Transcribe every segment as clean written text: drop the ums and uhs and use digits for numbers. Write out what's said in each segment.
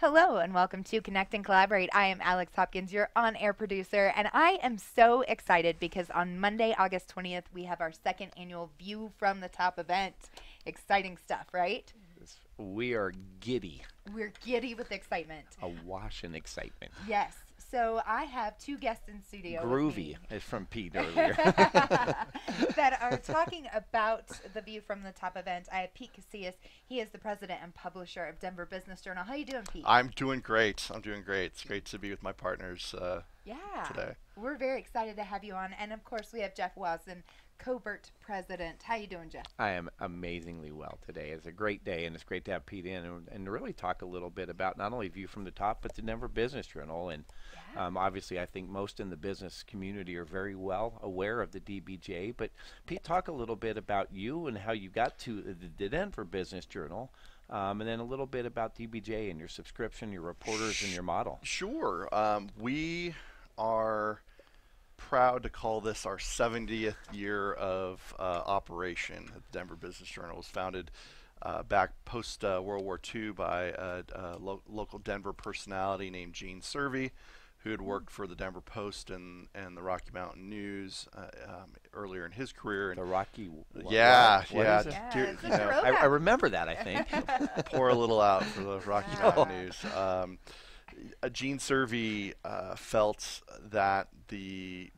Hello and welcome to Connect and Collaborate. I am Alex Hopkins, your on-air producer, and I am so excited because on Monday, August 20th, we have our second annual View from the Top event. Exciting stuff, right? We are giddy, We're giddy with excitement. awash in excitement. Yes. So I have two guests in studio. Groovy is from Pete earlier. That are talking about the View from the Top event. I have Pete Casillas. He is the president and publisher of Denver Business Journal. How you doing, Pete? I'm doing great. It's great to be with my partners Yeah. today. We're very excited to have you on. And of course, we have Jeff Wasden, COBRT president. How you doing, Jeff? I am amazingly well today. It's a great day, and it's great to have Pete in and really talk a little bit about not only View from the Top, but the Denver Business Journal. And obviously, I think most in the business community are very well aware of the DBJ. But Pete, talk a little bit about you and how you got to the Denver Business Journal. And then a little bit about DBJ and your subscription, your reporters, and your model. Sure. We are proud to call this our 70th year of operation. The Denver Business Journal was founded back post World War II by a local Denver personality named Gene Servey, who had worked for the Denver Post and the Rocky Mountain News earlier in his career. The Rocky. Yeah. It's a I remember that, I think. Pour a little out for the Rocky Mountain News. Gene Servey felt that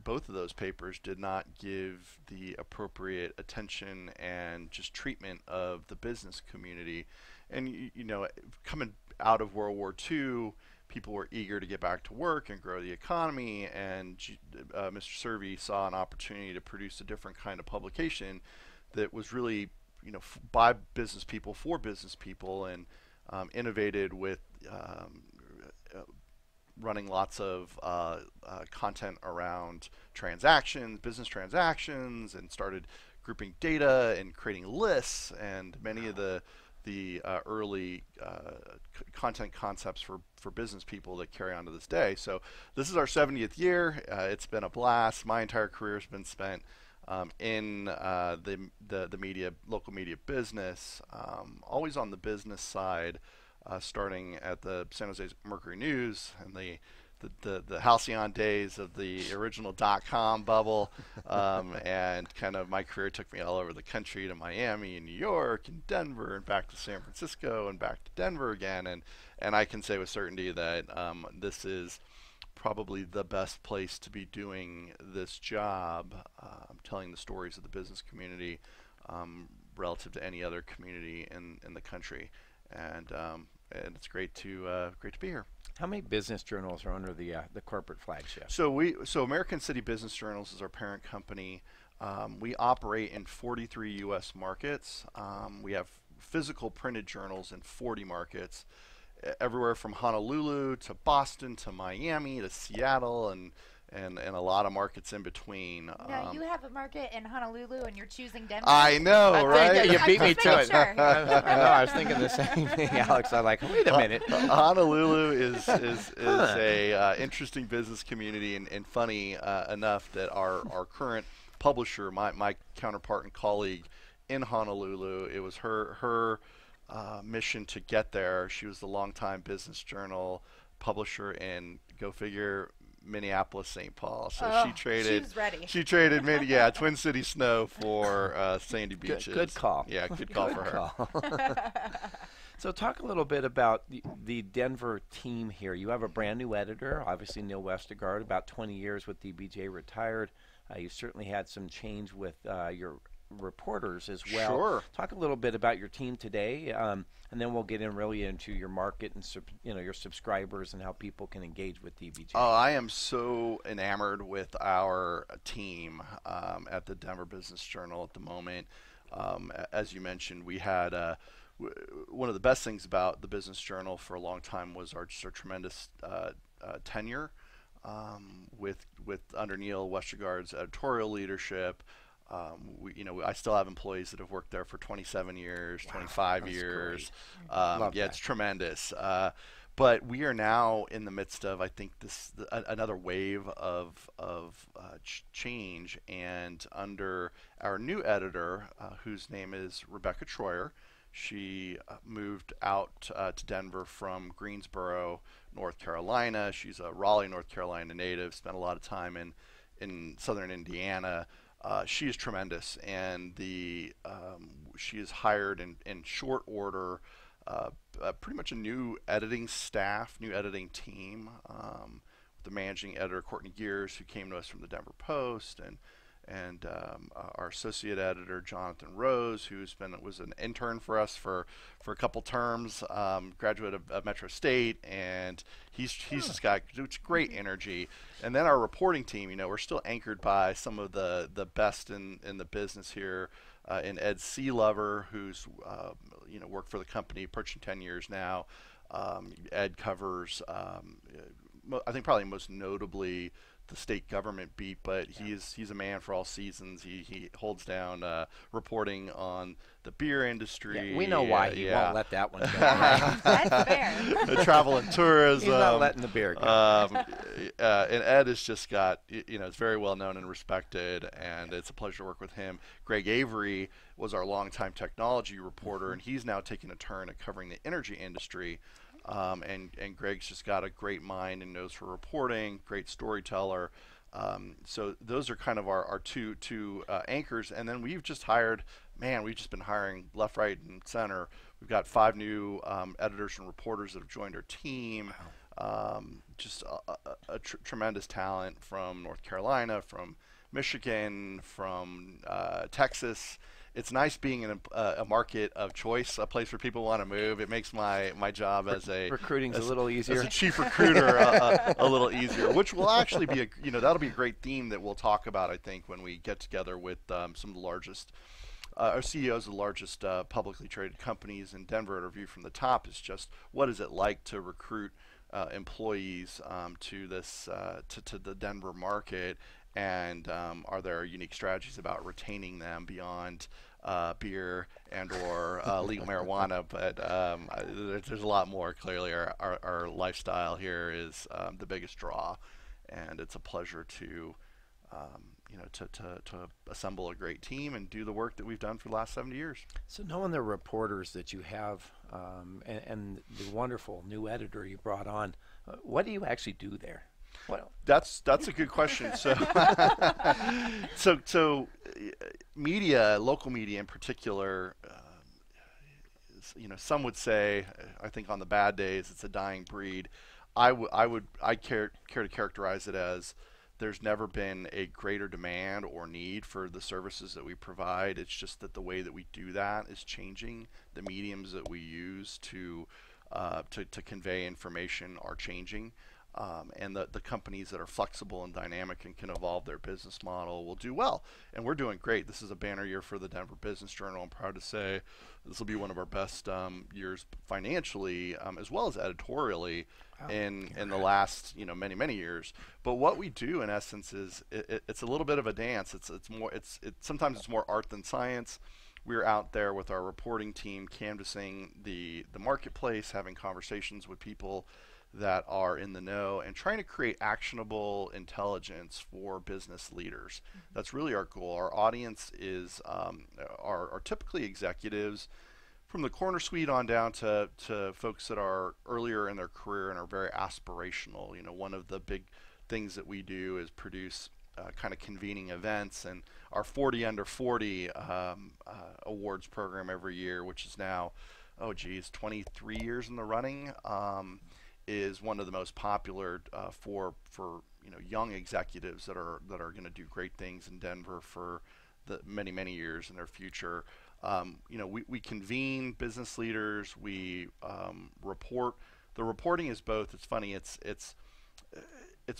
both of those papers did not give the appropriate attention and just treatment of the business community. And you know, coming out of World War II, people were eager to get back to work and grow the economy, and Mr. Servey saw an opportunity to produce a different kind of publication that was really, you know, by business people for business people, and innovated with running lots of content around transactions, business transactions, and started grouping data and creating lists, and many of the early content concepts for business people that carry on to this day. So this is our 70th year. It's been a blast. My entire career has been spent in the media, local media business, always on the business side. Starting at the San Jose Mercury News and the halcyon days of the original .com bubble, and kind of my career took me all over the country, to Miami and New York and Denver and back to San Francisco and back to Denver again, and I can say with certainty that this is probably the best place to be doing this job, telling the stories of the business community relative to any other community in the country. And it's great to be here. How many business journals are under the corporate flagship? So American City Business Journals is our parent company. We operate in 43 U.S. markets. We have physical printed journals in 40 markets, everywhere from Honolulu to Boston to Miami to Seattle and a lot of markets in between. Now, you have a market in Honolulu and you're choosing Denver? I know, right? You beat me to it. Sure. I know, I was thinking the same thing, Alex. I'm like, wait a minute. Honolulu is a interesting business community, and funny enough that our current publisher, my counterpart and colleague in Honolulu, it was her mission to get there. She was the longtime Business Journal publisher in, go figure, Minneapolis, St. Paul. So she traded. She's ready. She traded Twin City snow for sandy beaches. Good call. Yeah, good call for her. So talk a little bit about the Denver team here. You have a brand new editor, obviously Neil Westergaard, about 20 years with DBJ, retired. You certainly had some change with your reporters as well. Sure. Talk a little bit about your team today, and then we'll get in really into your market and your subscribers and how people can engage with DBJ. Oh, I am so enamored with our team at the Denver Business Journal at the moment. As you mentioned, we had one of the best things about the Business Journal for a long time was our tremendous tenure with under Neil Westergaard's editorial leadership. I still have employees that have worked there for 27 years, 25 years. It's tremendous. But we are now in the midst of, I think, another wave of change, and under our new editor, whose name is Rebecca Troyer. She moved out to Denver from Greensboro, North Carolina. She's a Raleigh, North Carolina native. Spent a lot of time in southern Indiana. She is tremendous, and she is hired in short order. Pretty much a new editing staff, new editing team. The managing editor Courtney Gears, who came to us from the Denver Post, and our associate editor Jonathan Rose, was an intern for us for a couple terms, graduate of Metro State, and he's just got great energy. And then our reporting team, we're still anchored by some of the best in the business here, in Ed Sealover, who's worked for the company approaching 10 years now. Ed covers, I think probably most notably, the state government beat, but he's a man for all seasons. He holds down reporting on the beer industry. Yeah, we know why he won't let that one go. That's fair. The travel and tourism. He's not letting the beer go. And Ed has just got, it's very well known and respected, and it's a pleasure to work with him. Greg Avery was our longtime technology reporter, and he's now taking a turn at covering the energy industry. And Greg's just got a great mind and nose for reporting, great storyteller. So those are kind of our two anchors. And then we've just been hiring left, right, and center. We've got 5 new editors and reporters that have joined our team. Just a tremendous talent from North Carolina, from Michigan, from Texas. It's nice being in a market of choice, a place where people want to move. It makes my job as a recruiting's a little easier. As a chief recruiter, a little easier, which will actually be that'll be a great theme that we'll talk about, I think, when we get together with some of the largest CEOs of the largest publicly traded companies in Denver at our View from the Top. Is just what is it like to recruit employees to this to the Denver market. And are there unique strategies about retaining them beyond beer and or legal marijuana? But there's a lot more. Clearly, our lifestyle here is the biggest draw, and it's a pleasure to assemble a great team and do the work that we've done for the last 70 years. So knowing the reporters that you have and the wonderful new editor you brought on, what do you actually do there? Well, that's a good question. So media, local media in particular, some would say, I think on the bad days, it's a dying breed. I'd care to characterize it as there's never been a greater demand or need for the services that we provide. It's just that the way that we do that is changing. The mediums that we use to convey information are changing. And the companies that are flexible and dynamic and can evolve their business model will do well. And we're doing great. This is a banner year for the Denver Business Journal. I'm proud to say this will be one of our best years financially, as well as editorially, in the last many years. But what we do in essence is it's a little bit of a dance. Sometimes it's more art than science. We're out there with our reporting team canvassing the marketplace, having conversations with people that are in the know, and trying to create actionable intelligence for business leaders. That's really our goal. Our audience is are typically executives from the corner suite on down to folks that are earlier in their career and are very aspirational. One of the big things that we do is produce kind of convening events, and our 40 Under 40 awards program every year, which is now 23 years in the running, is one of the most popular for young executives that are going to do great things in Denver for the many years in their future. We convene business leaders. We report. The reporting is both. It's funny. It's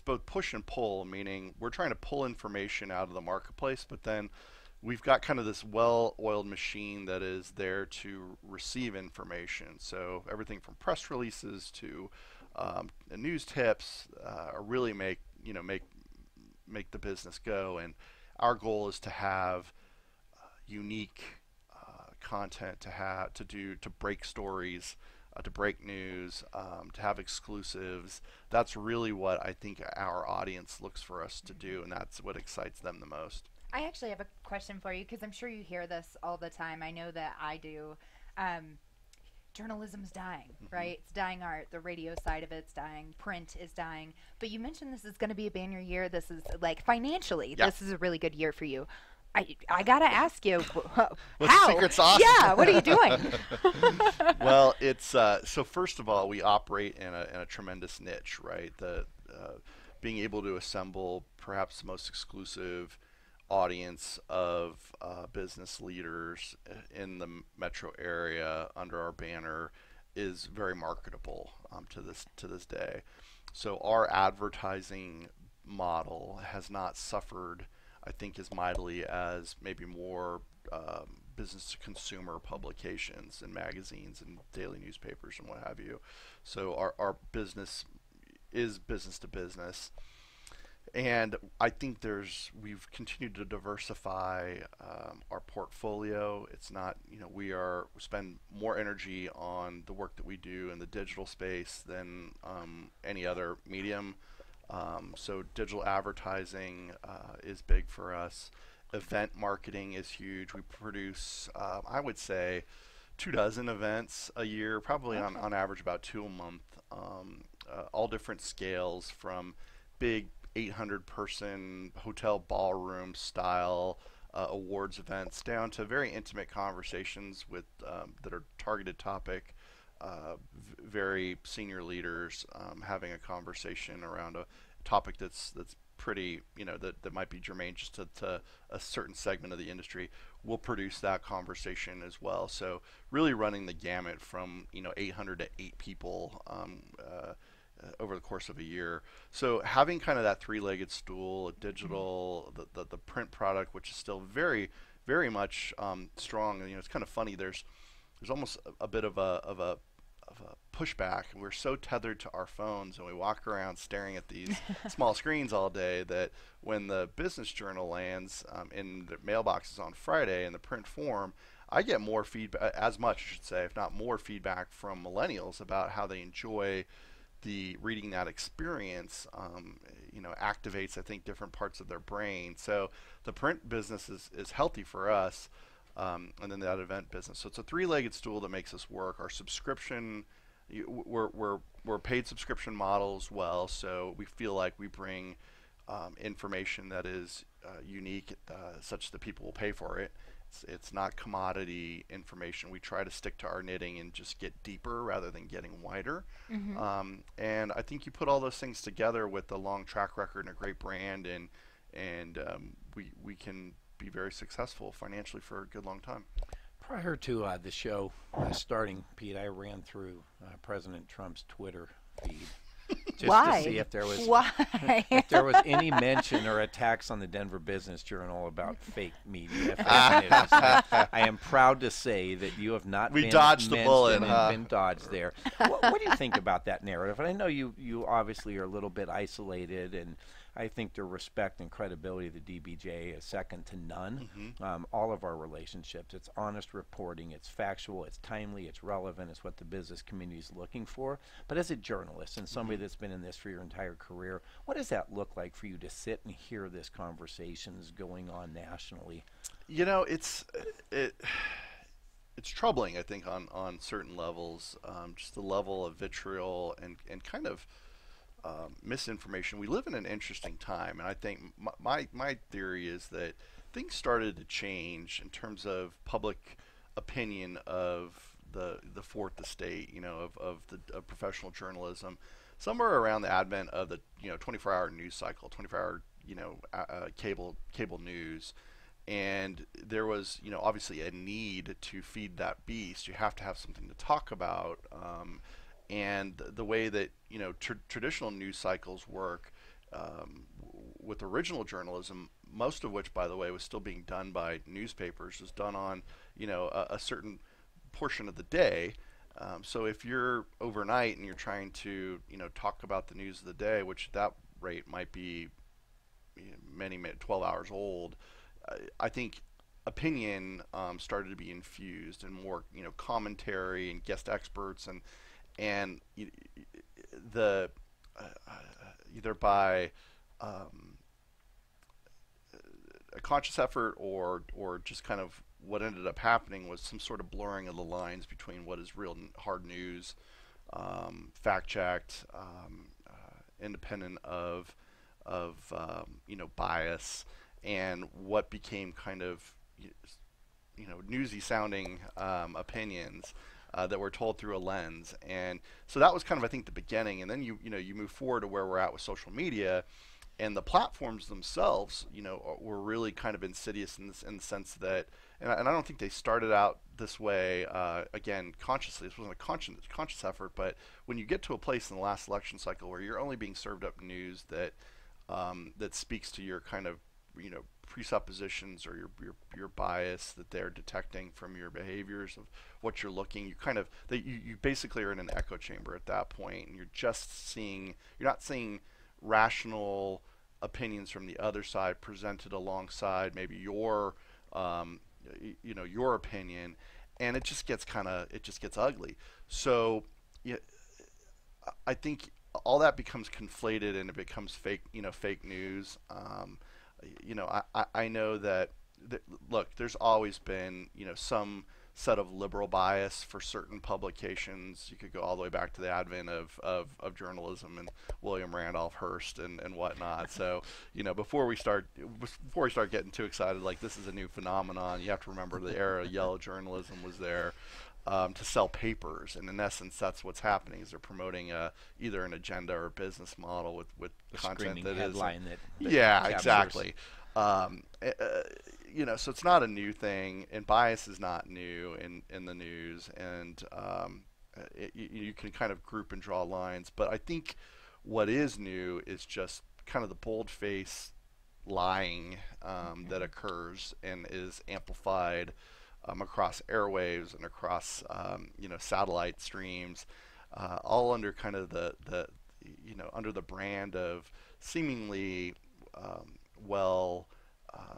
both push and pull, meaning we're trying to pull information out of the marketplace, but then we've got kind of this well-oiled machine that is there to receive information. So everything from press releases to news tips really make the business go. And our goal is to have unique content to break stories, to break news, to have exclusives. That's really what I think our audience looks for us to do, and that's what excites them the most. I actually have a question for you, because I'm sure you hear this all the time. I know that I do. Journalism's dying, right? It's dying art. The radio side of it's dying. Print is dying. But you mentioned this is going to be a banner year. This is like financially, Yeah. this is a really good year for you. I gotta ask you, What's the how? secret sauce? Yeah, what are you doing? Well, it's so first of all, we operate in a tremendous niche, right? The being able to assemble perhaps the most exclusive audience of business leaders in the metro area under our banner is very marketable to this day. So our advertising model has not suffered, I think, as mightily as maybe more business to consumer publications and magazines and daily newspapers and what have you. So our business is business to business. And I think we've continued to diversify our portfolio. It's not, we spend more energy on the work that we do in the digital space than any other medium. So digital advertising is big for us. Event marketing is huge. We produce, I would say, 24 events a year, probably on average about 2 a month, all different scales, from big 800-person hotel ballroom style awards events down to very intimate conversations with that are targeted topic, very senior leaders having a conversation around a topic that's pretty, that might be germane just to a certain segment of the industry. We'll produce that conversation as well. So really running the gamut from 800 to 8 people over the course of a year. So having kind of that three-legged stool, a digital, the print product, which is still very, very much strong. And, it's kind of funny. There's almost a bit of a pushback. We're so tethered to our phones, and we walk around staring at these small screens all day, that when the business journal lands in the mailboxes on Friday in the print form, I get more feedback, as much, I should say, if not more feedback from millennials about how they enjoy the reading that experience. Activates, I think, different parts of their brain. So the print business is healthy for us, and then that event business. So it's a three-legged stool that makes us work. Our subscription, we're paid subscription model as well. So we feel like we bring information that is unique, such that people will pay for it. It's not commodity information. We try to stick to our knitting and just get deeper rather than getting wider. And I think you put all those things together with a long track record and a great brand, and we can be very successful financially for a good long time. Prior to the show starting, Pete, I ran through President Trump's Twitter feed just Why? to see if there was Why? if there was any mention or attacks on the Denver Business Journal about fake media. I am proud to say that you have not been dodged the bullet, been dodged there. What do you think about that narrative? And I know you obviously are a little bit isolated, and I think the respect and credibility of the DBJ is second to none. All of our relationships, it's honest reporting, it's factual, it's timely, it's relevant, it's what the business community is looking for. But as a journalist and somebody that's been in this for your entire career, what does that look like for you to sit and hear this conversations going on nationally? It's troubling, I think, on certain levels. Just the level of vitriol and kind of misinformation. We live in an interesting time, and I think my theory is that things started to change in terms of public opinion of the fourth estate, of professional journalism, somewhere around the advent of the 24-hour news cycle, 24-hour cable news. And there was obviously a need to feed that beast. You have to have something to talk about. And the way that traditional news cycles work, with original journalism, most of which, by the way, was still being done by newspapers, was done on a certain portion of the day. So if you're overnight and you're trying to talk about the news of the day, which at that rate might be many 12 hours old, I think opinion started to be infused, and more commentary and guest experts and the either by a conscious effort or just kind of what ended up happening was some sort of blurring of the lines between what is real hard news, fact checked, independent of bias, and what became kind of newsy sounding opinions that were told through a lens. And so that was kind of, I think, the beginning. And then you move forward to where we're at with social media, and the platforms themselves, were really kind of insidious in the sense that, and I don't think they started out this way, again, consciously. This wasn't a conscious effort, but when you get to a place in the last election cycle where you're only being served up news that that speaks to your kind of presuppositions or your bias that they're detecting from your behaviors of what you're looking, you basically are in an echo chamber at that point, and you're not seeing rational opinions from the other side presented alongside maybe your your opinion, and it just gets ugly. So I think all that becomes conflated and it becomes fake news. I know that look, there's always been some set of liberal bias for certain publications. You could go all the way back to the advent of journalism and William Randolph Hearst and whatnot. So before we start getting too excited, like this is a new phenomenon, you have to remember the era of yellow journalism was there. To sell papers, and in essence, that's what's happening. Is they're promoting either an agenda or a business model with content that is. Yeah, exactly. So it's not a new thing, and bias is not new in the news, and you can kind of group and draw lines. But I think what is new is just kind of the bold-faced lying that occurs and is amplified across airwaves and across satellite streams, all under kind of the under the brand of seemingly well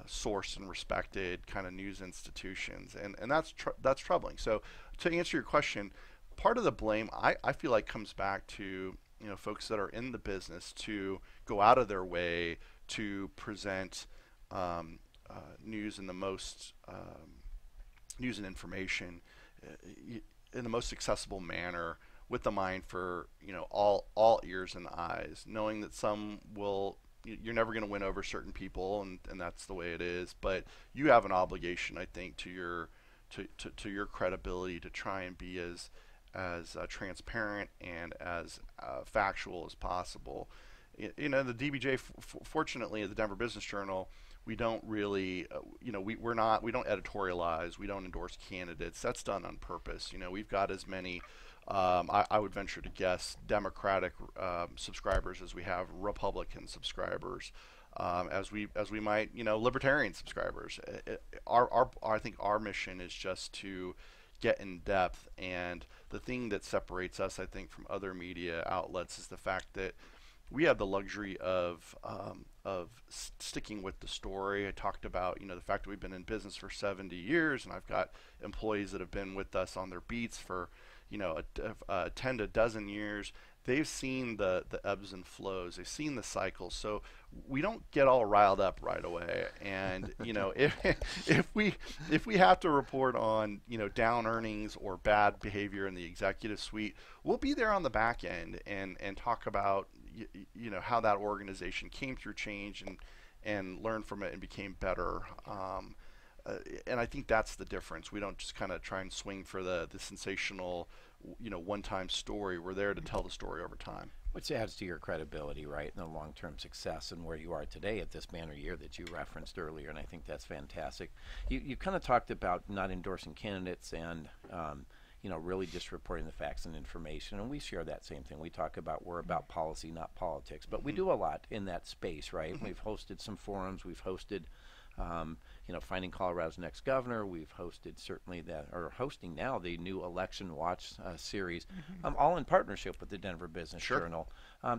sourced and respected kind of news institutions, and that's troubling. So to answer your question, part of the blame I feel like comes back to folks that are in the business to go out of their way to present news in the most news and information in the most accessible manner, with the mind for all ears and eyes, knowing that you're never going to win over certain people, and that's the way it is. But you have an obligation, I think, to your credibility to try and be as transparent and as factual as possible. The DBJ, fortunately, at the Denver Business Journal, we don't really, we don't editorialize, we don't endorse candidates. That's done on purpose. We've got as many, I would venture to guess, Democratic subscribers as we have Republican subscribers, as we might, Libertarian subscribers. I think our mission is just to get in depth, and the thing that separates us, I think, from other media outlets is the fact that we have the luxury of sticking with the story. I talked about the fact that we've been in business for 70 years, and I've got employees that have been with us on their beats for 10 to a dozen years. They've seen the ebbs and flows. They've seen the cycles. So we don't get all riled up right away. And if we have to report on down earnings or bad behavior in the executive suite, we'll be there on the back end and talk about how that organization came through change and learned from it and became better. And I think that's the difference. We don't just kind of try and swing for the sensational, one-time story. We're there to tell the story over time. Which adds to your credibility, right, and the long-term success and where you are today at this banner year that you referenced earlier, and I think that's fantastic. You kind of talked about not endorsing candidates and really just reporting the facts and information, and we share that same thing. We talk about we're about policy, not politics, but we do a lot in that space, right? We've hosted some forums. We've hosted Finding Colorado's Next Governor. We've hosted hosting now the new Election Watch series, all in partnership with the Denver Business Journal.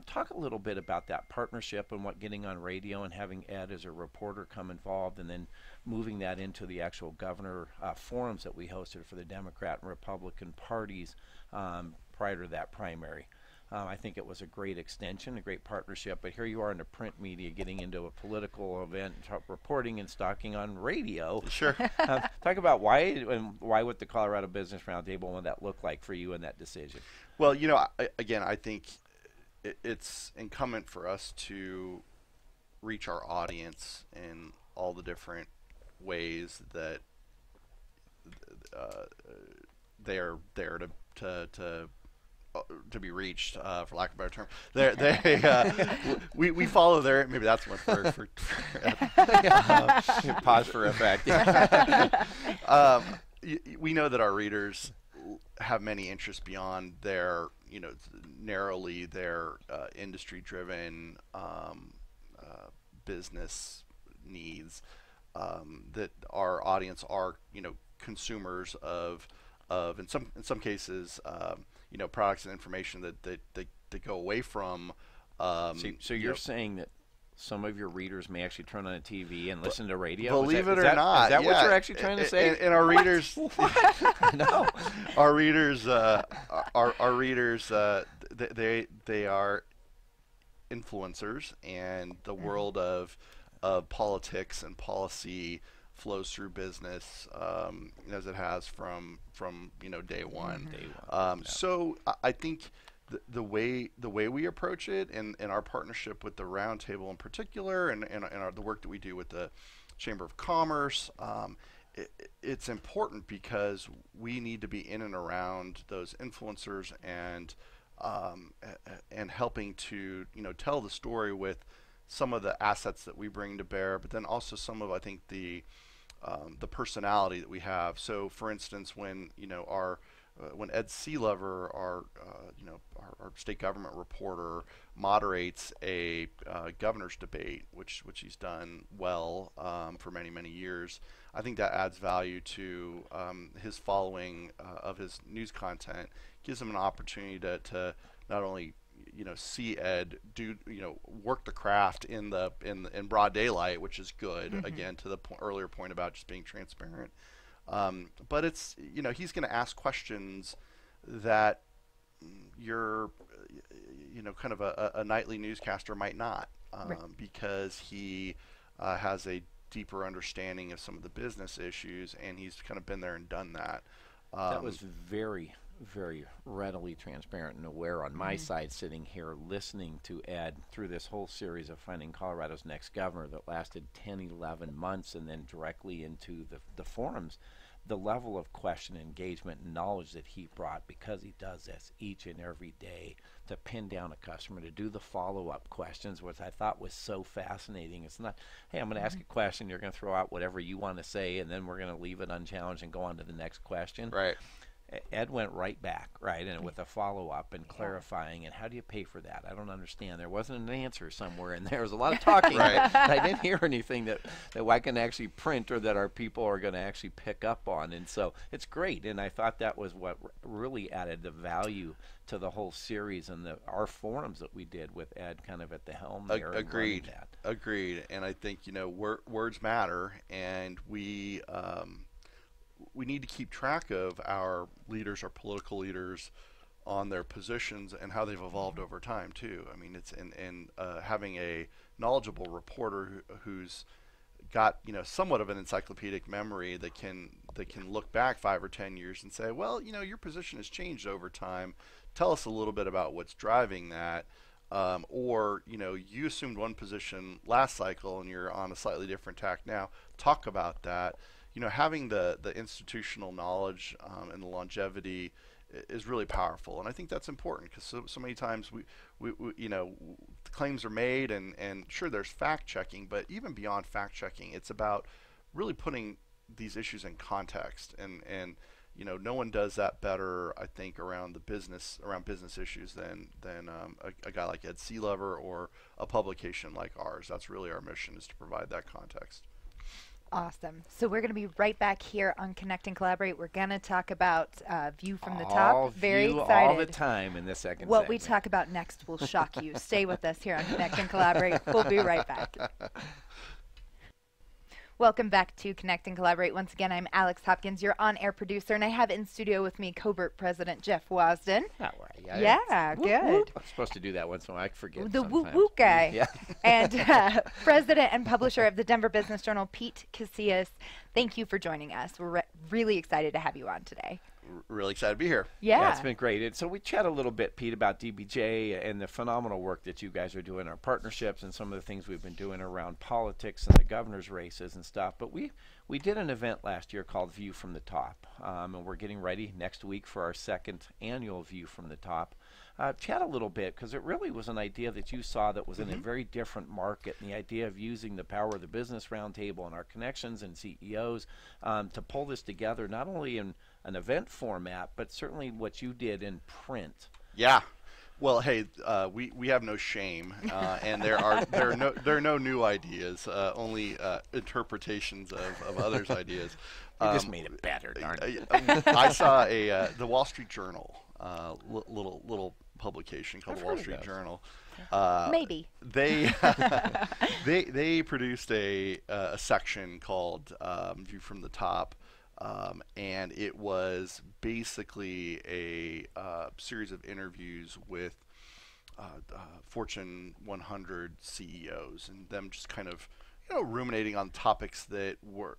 Talk a little bit about that partnership and what getting on radio and having Ed as a reporter come involved, and then moving that into the actual governor forums that we hosted for the Democrat and Republican parties prior to that primary. I think it was a great extension, a great partnership. But here you are in the print media getting into a political event, reporting and stocking on radio. Sure. Talk about why with the Colorado Business Roundtable, what that looked like for you in that decision. Well, again, I think it's incumbent for us to reach our audience in all the different ways that they are there to be reached, for lack of a better term. We follow their, maybe that's one for pause for effect. We know that our readers have many interests beyond their, narrowly their industry-driven business needs. That our audience are, consumers of in some cases, products and information that go away from. So you're saying that some of your readers may actually turn on a TV and listen to radio? Believe it or not, is that what you're actually trying to say? And our readers, No, our readers, our readers, they are influencers, and the world of politics and policy flows through business as it has from day one. So I think the way we approach it, and our partnership with the Roundtable in particular, and the work that we do with the Chamber of Commerce, it's important because we need to be in and around those influencers and helping to tell the story with some of the assets that we bring to bear, but then also some of, I think, the personality that we have. So, for instance, when when Ed Sealover, our state government reporter, moderates a governor's debate, which he's done well for many years, I think that adds value to his following of his news content. Gives him an opportunity to not only see Ed do work the craft in broad daylight, which is good. Again, to the earlier point about just being transparent. But it's he's going to ask questions that you're kind of a nightly newscaster might not, Right. because he has a deeper understanding of some of the business issues, and he's kind of been there and done that. that was very readily transparent and aware on my side, sitting here listening to Ed through this whole series of Finding Colorado's Next Governor that lasted 10-11 months, and then directly into the forums. The level of question, engagement, and knowledge that he brought, because he does this each and every day, to pin down a customer, to do the follow-up questions, which I thought was so fascinating. It's not, hey, I'm going to ask a question, you're going to throw out whatever you want to say, and then we're going to leave it unchallenged and go on to the next question. Right. Ed went right back, and with a follow-up and clarifying, and how do you pay for that? I don't understand. There wasn't an answer somewhere in there. There was a lot of talking. Right. I didn't hear anything that I can actually print or that our people are going to actually pick up on. And so it's great. And I thought that was what really added the value to the whole series and our forums that we did with Ed kind of at the helm there. Agreed. And I think, words matter, and we need to keep track of our leaders, our political leaders, on their positions and how they've evolved over time too. I mean, it's in having a knowledgeable reporter who's got somewhat of an encyclopedic memory that can look back 5 or 10 years and say, well, your position has changed over time. Tell us a little bit about what's driving that. Or you assumed one position last cycle and you're on a slightly different tack now. Talk about that. Having the institutional knowledge and the longevity is really powerful, and I think that's important because so many times we claims are made, and sure, there's fact checking, but even beyond fact checking, it's about really putting these issues in context, and no one does that better, I think, around business issues than a guy like Ed Sealover or a publication like ours. That's really our mission, is to provide that context. Awesome. So we're going to be right back here on Connect and Collaborate. We're going to talk about View from the Top. Very excited. All the time in the second What segment. we talk about next will shock you. Stay with us here on Connect and Collaborate. We'll be right back. Welcome back to Connect and Collaborate. Once again, I'm Alex Hopkins, your on-air producer, and I have in studio with me COBRT President Jeff Wasden. How are you? Yeah, good. Whoop. I'm supposed to do that once in a while. I forget The sometimes. woo-woo guy. Yeah. And President and publisher of the Denver Business Journal, Pete Casillas. Thank you for joining us. We're really excited to have you on today. Really excited to be here. Yeah. It's been great. So we chat a little bit, Pete, about DBJ and the phenomenal work that you guys are doing, our partnerships and some of the things we've been doing around politics and the governor's races and stuff. But we did an event last year called View from the Top, and we're getting ready next week for our second annual View from the Top. Chat a little bit, because it really was an idea that you saw that was in a very different market, and the idea of using the power of the Business Roundtable and our connections and CEOs to pull this together, not only in an event format, but certainly what you did in print. Yeah. Well, hey, we have no shame, and there are no new ideas, only interpretations of others' ideas. You just made it better, darn it. I saw the Wall Street Journal, little publication called the Wall Street Journal. Maybe. They produced a section called View from the Top. And it was basically a series of interviews with Fortune 100 CEOs, and them just kind of, ruminating on topics that were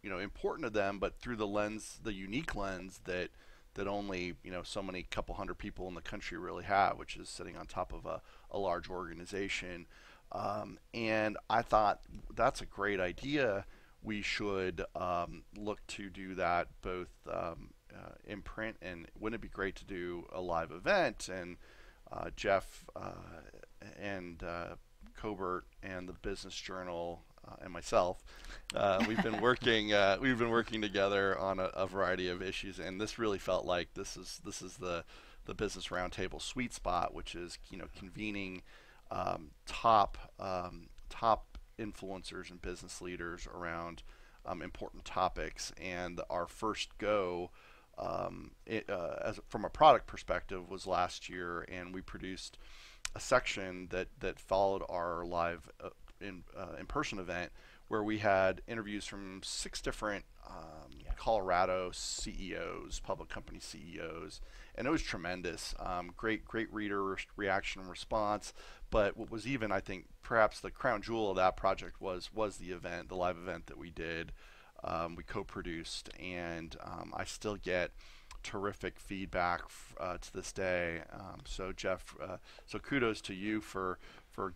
important to them, but through the unique lens that only so many couple hundred people in the country really have, which is sitting on top of a large organization. And I thought that's a great idea. We should look to do that both in print, and wouldn't it be great to do a live event? And Jeff and COBRT and the Business Journal and myself, we've been working together on a variety of issues, and this really felt like this is the Business Roundtable sweet spot, which is convening top influencers and business leaders around important topics. And our first go from a product perspective was last year, and we produced a section that followed our live in-person event, where we had interviews from 6 different Colorado CEOs, public company CEOs, and it was tremendous. Great reader reaction and response. But what was even, I think, perhaps the crown jewel of that project was the event, the live event that we did. We co-produced, and I still get terrific feedback to this day. So Jeff, so kudos to you for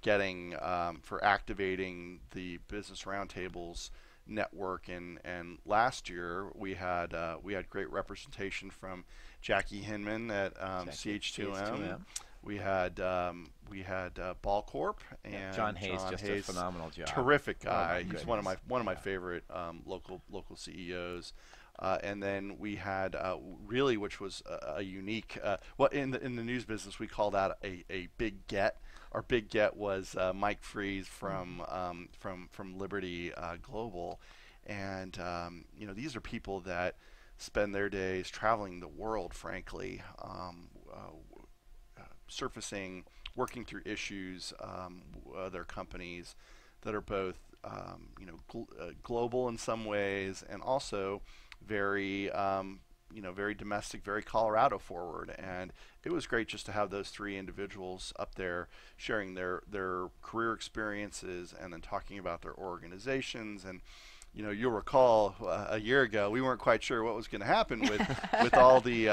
getting for activating the Business Roundtables network. And last year we had great representation from Jackie Hinman at CH2M. We had Ball Corp and John Hayes, a phenomenal job. Terrific guy. He's one of my favorite local CEOs. And then we had really, which was a unique. In the news business we call that a big get. Our big get was Mike Freeze from Liberty Global, and these are people that spend their days traveling the world, frankly, surfacing, working through issues, their companies that are both global in some ways, and also very very domestic, very Colorado forward. And it was great just to have those 3 individuals up there sharing their career experiences and then talking about their organizations. And you'll recall a year ago we weren't quite sure what was going to happen with all the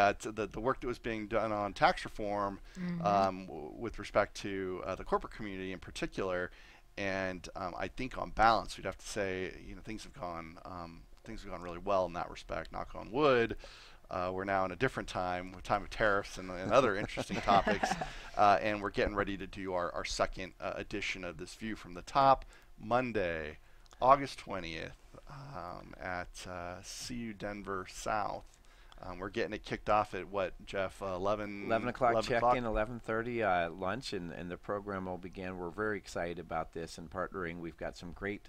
work that was being done on tax reform, with respect to the corporate community in particular. And I think on balance we'd have to say things have gone really well in that respect. Knock on wood. We're now in a different time of tariffs and other interesting topics, and we're getting ready to do our second edition of this View from the Top, Monday, August 20th, at CU Denver South. We're getting it kicked off at what, Jeff? 11 o'clock check-in, 11:30 lunch, and the program will begin. We're very excited about this and partnering. We've got some great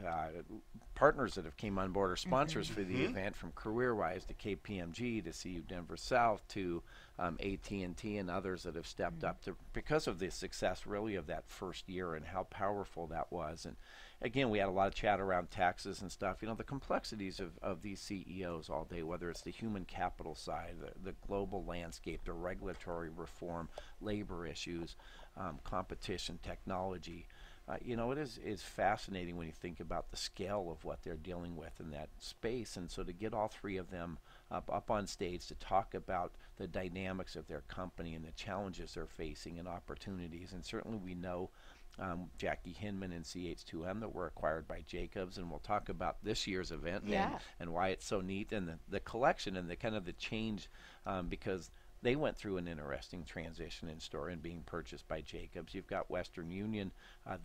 partners that have came on board, or sponsors for the event, from CareerWise to KPMG to CU Denver South to AT&T and others that have stepped up because of the success really of that first year and how powerful that was. again, we had a lot of chat around taxes and stuff. The complexities of these CEOs all day, whether it's the human capital side, the global landscape, the regulatory reform, labor issues, competition, technology. It is fascinating when you think about the scale of what they're dealing with in that space. And so to get all three of them up on stage to talk about the dynamics of their company and the challenges they're facing and opportunities. And certainly we know Jackie Hinman and CH2M that were acquired by Jacobs, and we'll talk about this year's event and why it's so neat, and the collection and the kind of the change, because they went through an interesting transition in store and being purchased by Jacobs. You've got Western Union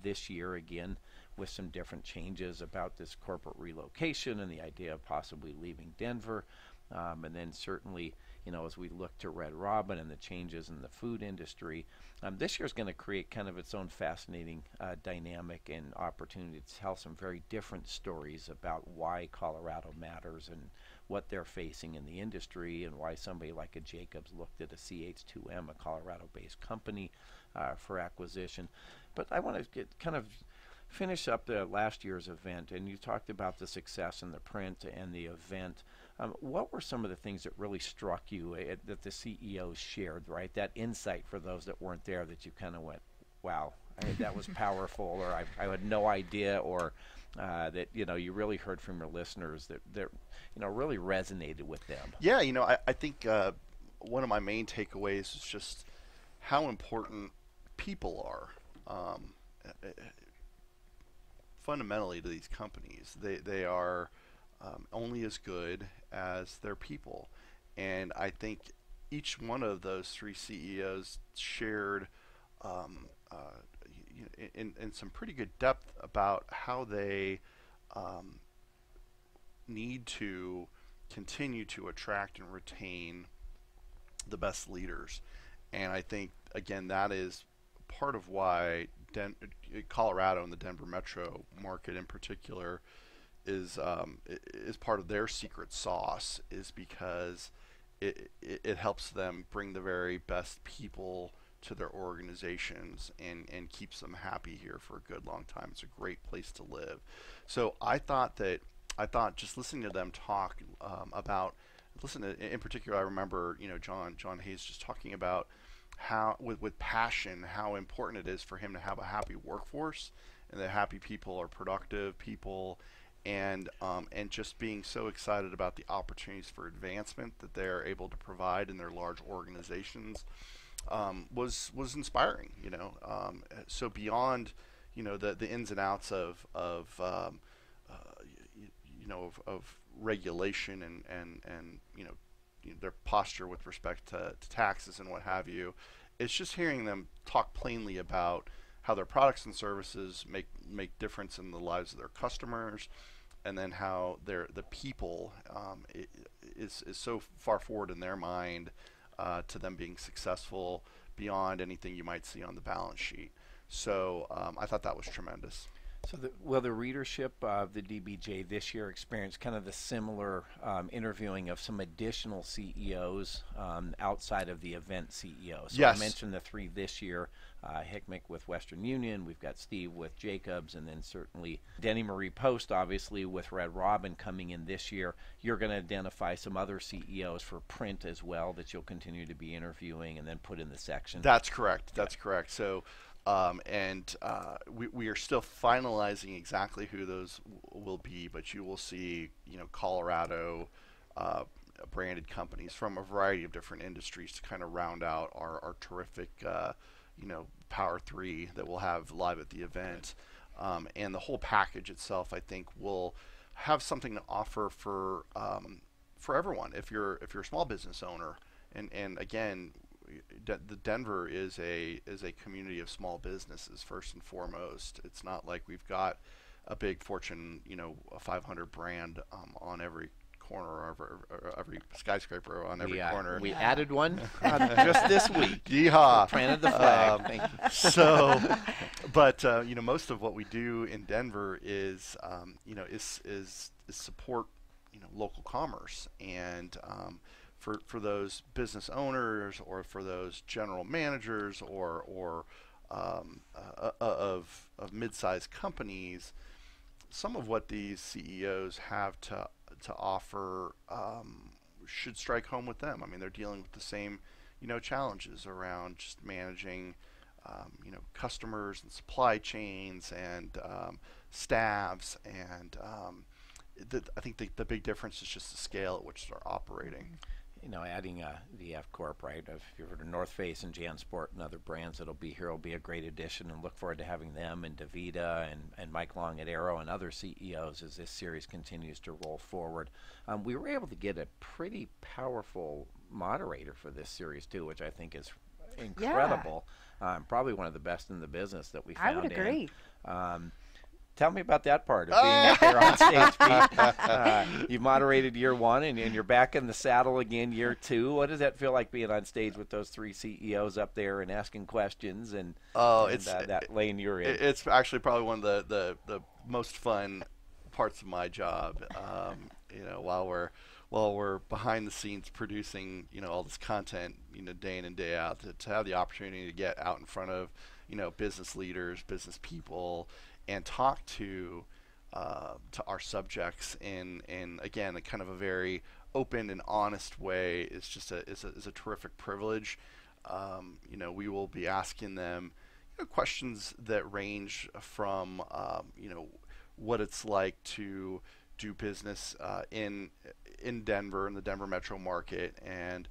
this year again with some different changes about this corporate relocation and the idea of possibly leaving Denver. And then certainly, as we look to Red Robin and the changes in the food industry, this year is going to create kind of its own fascinating dynamic and opportunity to tell some very different stories about why Colorado matters and what they're facing in the industry, and why somebody like a Jacobs looked at a CH2M, a Colorado-based company, for acquisition. But I want to finish up the last year's event, and you talked about the success in the print and the event. What were some of the things that really struck you that the CEOs shared, right? That insight for those that weren't there, that you kind of went, wow, that was powerful, or I had no idea, or that you really heard from your listeners that really resonated with them. Yeah, I think one of my main takeaways is just how important people are. Fundamentally, to these companies, they are only as good as their people, and I think each one of those three CEOs shared in some pretty good depth about how they need to continue to attract and retain the best leaders. And I think, again, that is part of why Colorado and the Denver metro market in particular is part of their secret sauce, is because it helps them bring the very best people to their organizations and keeps them happy here for a good long time. It's a great place to live. So I thought just listening to them talk in particular, I remember John Hayes just talking about how with passion how important it is for him to have a happy workforce, and that happy people are productive people, and just being so excited about the opportunities for advancement that they're able to provide in their large organizations. Was inspiring, so beyond, the ins and outs of regulation and their posture with respect to taxes and what have you. It's just hearing them talk plainly about how their products and services make difference in the lives of their customers, and then how the people is so far forward in their mind to them being successful beyond anything you might see on the balance sheet. So I thought that was tremendous. So the readership of the DBJ this year experienced kind of the similar interviewing of some additional CEOs outside of the event CEOs. So yes. I mentioned the three this year, Hickmick with Western Union, we've got Steve with Jacobs, and then certainly Denny Marie Post, obviously, with Red Robin coming in this year. You're going to identify some other CEOs for print as well that you'll continue to be interviewing and then put in the section. That's correct. That's correct. So we are still finalizing exactly who those will be, but you will see, Colorado branded companies from a variety of different industries to kind of round out our terrific, Power 3 that we'll have live at the event. And the whole package itself, I think, will have something to offer for everyone. If you're a small business owner, and again, the Denver is a community of small businesses first and foremost. It's not like we've got a big Fortune, a 500 brand on every corner, or every skyscraper on every corner. We added one just this week. Yeehaw! Planted the flag. Thank you. So, but most of what we do in Denver is support local commerce, and for those business owners, or for those general managers, or of mid-sized companies, some of what these CEOs have to offer should strike home with them. I mean, they're dealing with the same, challenges around just managing, customers and supply chains and staffs, and I think the big difference is just the scale at which they're operating. Adding the F Corp, right? If you've heard of North Face and JanSport and other brands that'll be here, will be a great addition, and look forward to having them and Davida and Mike Long at Arrow and other CEOs as this series continues to roll forward. We were able to get a pretty powerful moderator for this series too, which I think is incredible. Probably one of the best in the business that we found. I would agree. Tell me about that part of being up there on stage, Pete. You moderated year one, and you're back in the saddle again year two. What does that feel like being on stage with those three CEOs up there and asking questions and that lane you're in? It's actually probably one of the most fun parts of my job. While we're behind the scenes producing, all this content, day in and day out, to have the opportunity to get out in front of, business leaders, business people, and talk to our subjects in again a kind of a very open and honest way is just is a terrific privilege. We will be asking them questions that range from what it's like to do business in Denver, in the Denver metro market, and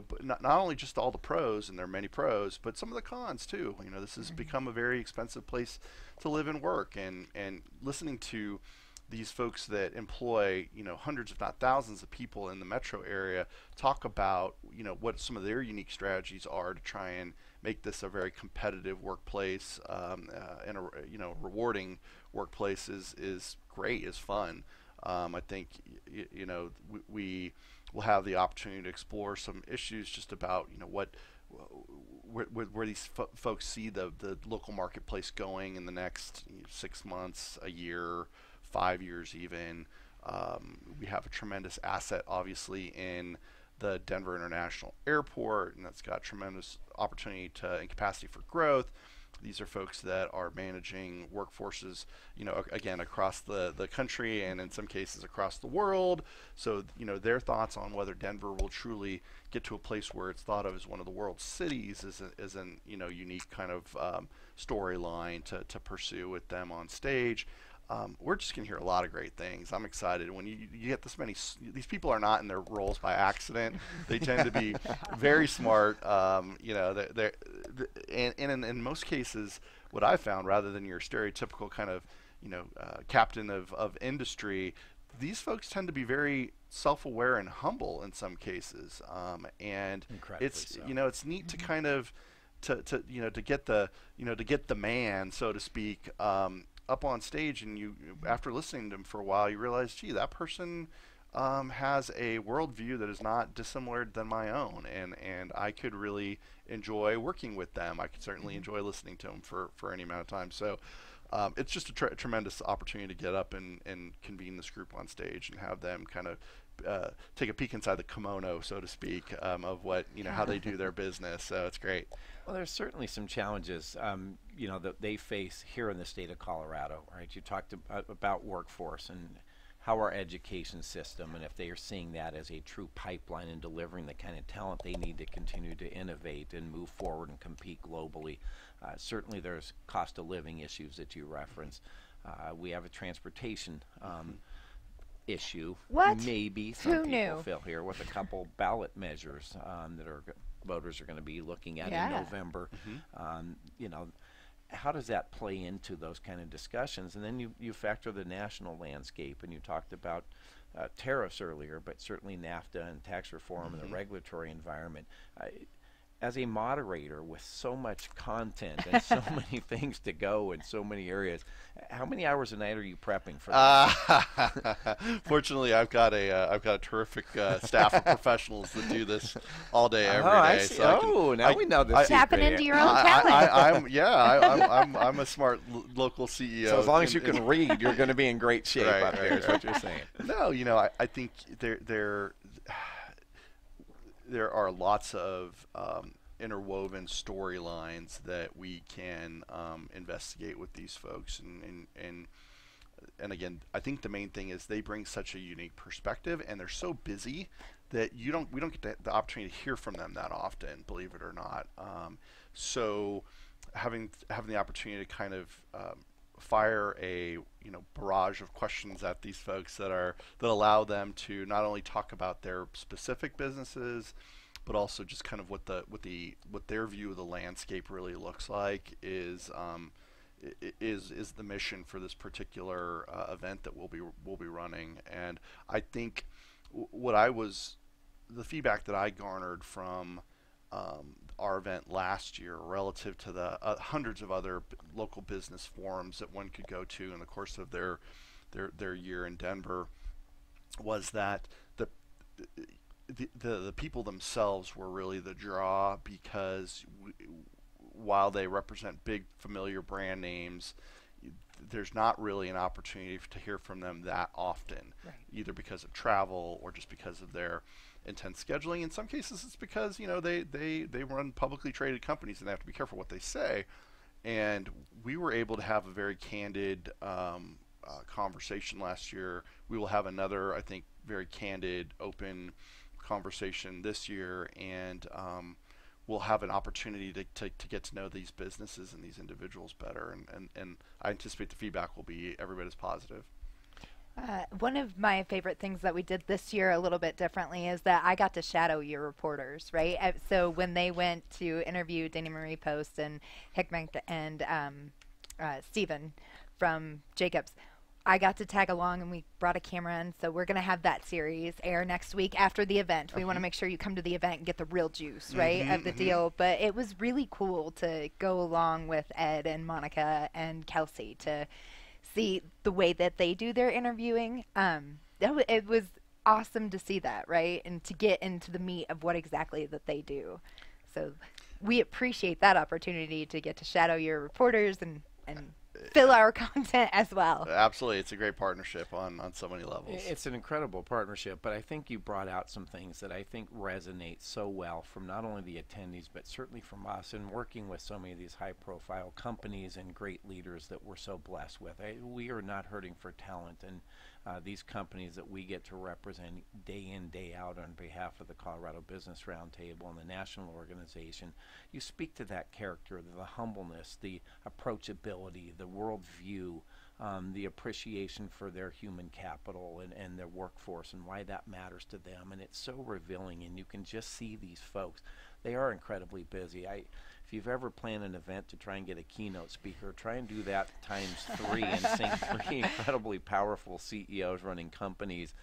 but not only just all the pros, and there are many pros, but some of the cons too. This has become a very expensive place to live and work, and listening to these folks that employ hundreds if not thousands of people in the metro area talk about what some of their unique strategies are to try and make this a very competitive workplace, and a rewarding workplace is great, is fun. I think we will have the opportunity to explore some issues just about where these folks see the local marketplace going in the next 6 months, a year, 5 years even. We have a tremendous asset, obviously, in the Denver International Airport, and that's got tremendous opportunity and capacity for growth. These are folks that are managing workforces, again, across the country and in some cases across the world. So, their thoughts on whether Denver will truly get to a place where it's thought of as one of the world's cities is an unique kind of storyline to pursue with them on stage. We're just going to hear a lot of great things. I'm excited. When you get this many, these people are not in their roles by accident. They tend to be very smart. They're in most cases, what I found, rather than your stereotypical kind of, captain of industry, these folks tend to be very self-aware and humble in some cases. And Incredibly it's so. It's neat to kind of to get the man, so to speak, up on stage, and after listening to them for a while, you realize, gee, that person has a worldview that is not dissimilar than my own, and I could really enjoy working with them. I could certainly enjoy listening to them for any amount of time. So it's just a tremendous opportunity to get up and convene this group on stage and have them kind of take a peek inside the kimono, so to speak, of what how they do their business. So it's great. Well, there's certainly some challenges, that they face here in the state of Colorado, right? You talked about workforce and how our education system, and if they are seeing that as a true pipeline in delivering the kind of talent they need to continue to innovate and move forward and compete globally. Certainly there's cost of living issues that you reference. We have a transportation issue. What? Maybe some Who people knew? feel here with a couple ballot measures that voters are going to be looking at in November. How does that play into those kind of discussions? And then you factor the national landscape, and you talked about tariffs earlier, but certainly NAFTA and tax reform and the regulatory environment. As a moderator with so much content and so many things to go in so many areas, how many hours a night are you prepping for that? Fortunately, I've got a terrific staff of professionals that do this all day, every day. I see. Now we know this. Tapping into your own talent. I'm a smart local CEO. So as long as you can read, you're going to be in great shape up there. Is what you're saying. No, I think there are lots of interwoven storylines that we can investigate with these folks, and and again, I think the main thing is they bring such a unique perspective, and they're so busy that we don't get the opportunity to hear from them that often, believe it or not. So having the opportunity to kind of fire a barrage of questions at these folks that allow them to not only talk about their specific businesses, but also just kind of what their view of the landscape really looks like is the mission for this particular event that we'll be running. And I think the feedback that I garnered from our event last year relative to the hundreds of other local business forums that one could go to in the course of their year in Denver was that the people themselves were really the draw, because while they represent big familiar brand names, there's not really an opportunity to hear from them that often, Right. either because of travel or just because of their intense scheduling. In some cases, it's because they run publicly traded companies and they have to be careful what they say. And we were able to have a very candid conversation last year. We will have another, I think, very candid, open conversation this year, and we'll have an opportunity to get to know these businesses and these individuals better. And I anticipate the feedback will be every bit as positive. One of my favorite things that we did this year a little bit differently is that I got to shadow your reporters, right? So when they went to interview Danny Marie Post and Hickman and Stephen from Jacobs, I got to tag along, and we brought a camera in. So we're going to have that series air next week after the event. We want to make sure you come to the event and get the real juice, right, of the deal. But it was really cool to go along with Ed and Monica and Kelsey to see the way that they do their interviewing. It was awesome to see that, right, and to get into the meat of what exactly that they do. So we appreciate that opportunity to get to shadow your reporters and fill our content as well. Absolutely. It's a great partnership on so many levels. It's an incredible partnership, but I think you brought out some things that I think resonate so well from not only the attendees, but certainly from us, and working with so many of these high-profile companies and great leaders that we're so blessed with. We are not hurting for talent, and these companies that we get to represent day in, day out on behalf of the Colorado Business Roundtable and the national organization, you speak to that character, the humbleness, the approachability, the worldview, the appreciation for their human capital and their workforce and why that matters to them. And it's so revealing, and you can just see these folks. They are incredibly busy. If you've ever planned an event to try and get a keynote speaker, try and do that times 3 and sing 3 incredibly powerful CEOs running companies.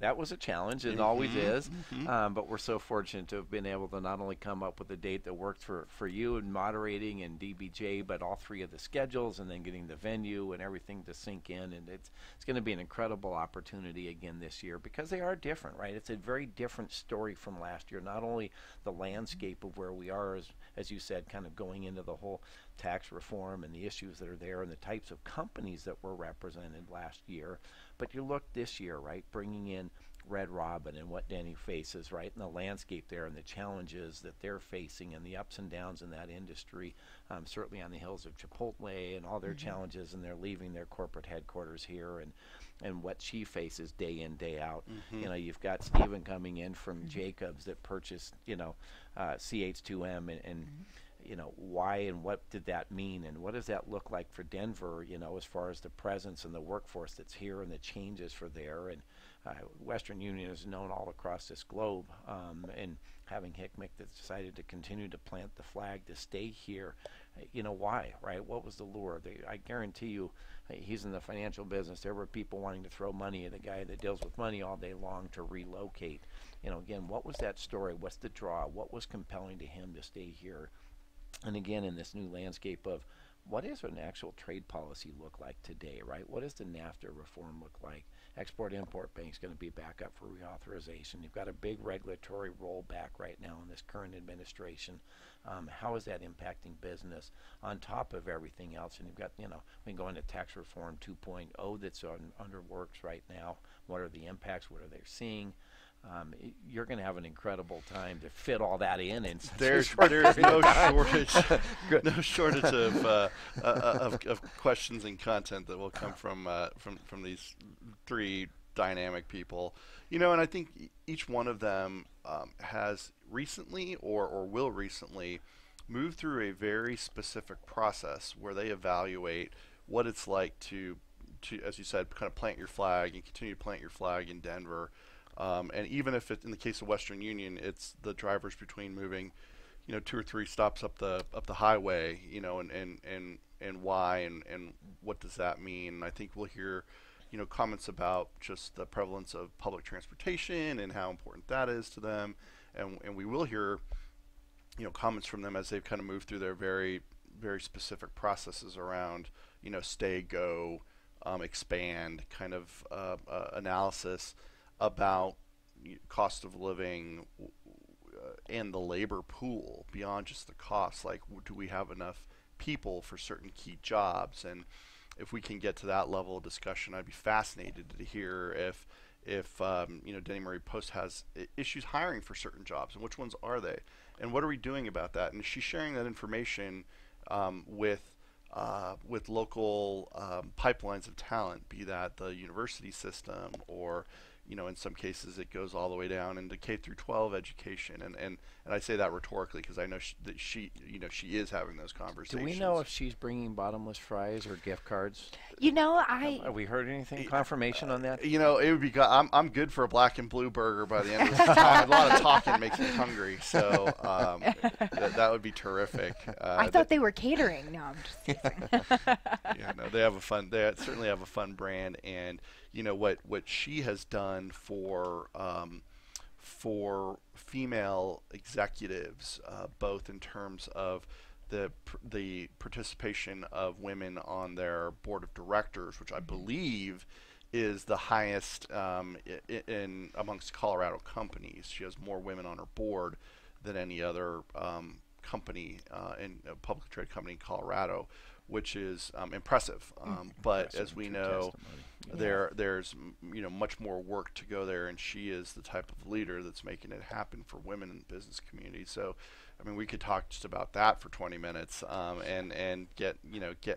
That was a challenge, and always is, but we're so fortunate to have been able to not only come up with a date that worked for you and moderating and DBJ, but all 3 of the schedules, and then getting the venue and everything to sink in. And it's going to be an incredible opportunity again this year, because they are different, right? It's a very different story from last year. Not only the landscape of where we are, as you said, kind of going into the whole tax reform and the issues that are there and the types of companies that were represented last year, but you look this year, right, bringing in Red Robin and what Danny faces, right, and the landscape there and the challenges that they're facing and the ups and downs in that industry, certainly on the hills of Chipotle and all their challenges, and they're leaving their corporate headquarters here, and what she faces day in, day out. You know, you've got Stephen coming in from Jacobs that purchased, CH2M and you know, why and what did that mean, and what does that look like for Denver, you know, as far as the presence and the workforce that's here and the changes for there. And Western Union is known all across this globe, and having Hickmick that's decided to continue to plant the flag to stay here, you know, why, right? What was the lure? I guarantee you, he's in the financial business. There were people wanting to throw money at a guy that deals with money all day long to relocate. You know, again, what was that story? What's the draw? What was compelling to him to stay here? And again, in this new landscape of what does an actual trade policy look like today, right? What does the NAFTA reform look like? Export-Import Bank's going to be back up for reauthorization. You've got a big regulatory rollback right now in this current administration. How is that impacting business on top of everything else? And you've got, you know, we go into tax reform 2.0 that's under works right now. What are the impacts? What are they seeing? you're going to have an incredible time to fit all that in. There's no shortage of questions and content that will come from these three dynamic people. And I think each one of them has recently or will recently move through a very specific process where they evaluate what it's like to, as you said, kind of plant your flag and continue to plant your flag in Denver. And even if in the case of Western Union, it's the drivers between moving, 2 or 3 stops up the highway, and why and what does that mean? And I think we'll hear, comments about just the prevalence of public transportation and how important that is to them, and we will hear, comments from them as they've kind of moved through their very, very specific processes around, stay, go, expand kind of analysis about cost of living and the labor pool beyond just the cost. Like, do we have enough people for certain key jobs? And if we can get to that level of discussion, I'd be fascinated to hear if Denny Marie Post has issues hiring for certain jobs, and which ones are they, and what are we doing about that? And is she sharing that information with local pipelines of talent, be that the university system or in some cases it goes all the way down into K through 12 education, and I say that rhetorically because I know that she is having those conversations. Do we know if she's bringing bottomless fries or gift cards? Have we heard anything? Confirmation on that? It would be. I'm good for a black and blue burger by the end of this time. A lot of talking makes me hungry, so that would be terrific. I thought they were catering. No, I'm just teasing. Yeah, no, they certainly have a fun brand, and what she has done for female executives, both in terms of the participation of women on their board of directors, which I believe is the highest in amongst Colorado companies. She has more women on her board than any other company in a public trade company in Colorado, which is impressive. But as we know, there's much more work to go there, and she is the type of leader that's making it happen for women in the business community. So, I mean, we could talk just about that for 20 minutes, and get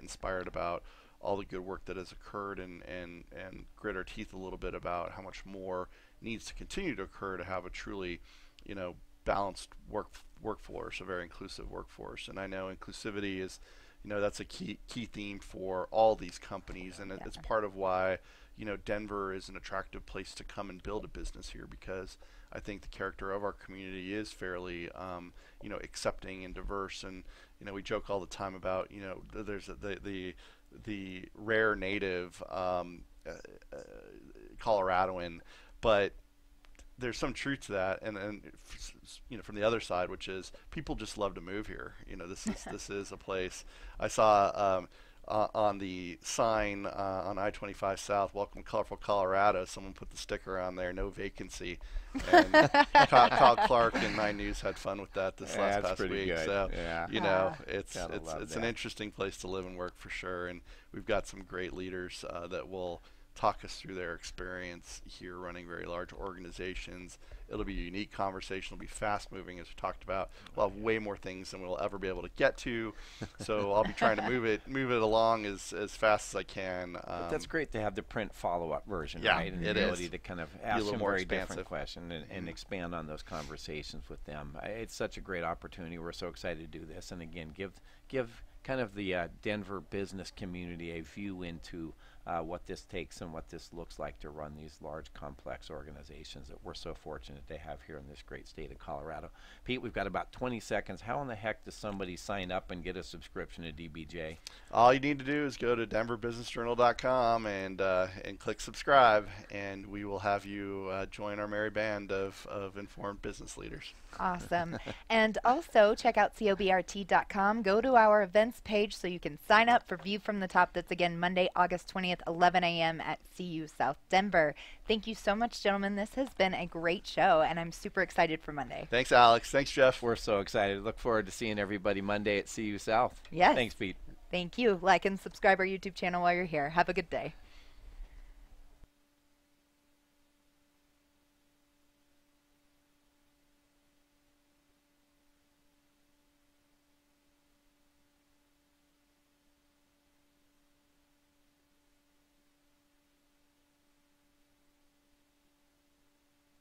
inspired about all the good work that has occurred, and grit our teeth a little bit about how much more needs to continue to occur to have a truly balanced workforce, a very inclusive workforce. And I know inclusivity is that's a key theme for all these companies, and it's part of why Denver is an attractive place to come and build a business here, because I think the character of our community is fairly accepting and diverse. And we joke all the time about there's the rare native Coloradoan, but there's some truth to that, and from the other side, which is people just love to move here. This is a place. I saw on the sign on I-25 South, "Welcome to Colorful Colorado." Someone put the sticker on there, "No vacancy." And Kyle Clark and 9 News had fun with that this past week. Good. So yeah. it's an interesting place to live and work for sure, and we've got some great leaders that will talk us through their experience here running very large organizations. It'll be a unique conversation. It'll be fast moving, as we talked about. We'll have way more things than we'll ever be able to get to. So I'll be trying to move it along as fast as I can. But that's great to have the print follow-up version, yeah, right? And the ability to kind of ask some very different questions and expand on those conversations with them. It's such a great opportunity. We're so excited to do this. And again, give kind of the Denver business community a view into what this takes and what this looks like to run these large, complex organizations that we're so fortunate to have here in this great state of Colorado. Pete, we've got about 20 seconds. How in the heck does somebody sign up and get a subscription to DBJ? All you need to do is go to denverbusinessjournal.com and click subscribe, and we will have you join our merry band of informed business leaders. Awesome. And also check out COBRT.com. Go to our events page so you can sign up for View from the Top. That's again Monday, August 20th, 11 a.m. at CU South Denver. Thank you so much, gentlemen. This has been a great show, and I'm super excited for Monday. Thanks, Alex. Thanks, Jeff. We're so excited. Look forward to seeing everybody Monday at CU South. Yes. Thanks, Pete. Thank you. Like and subscribe our YouTube channel while you're here. Have a good day.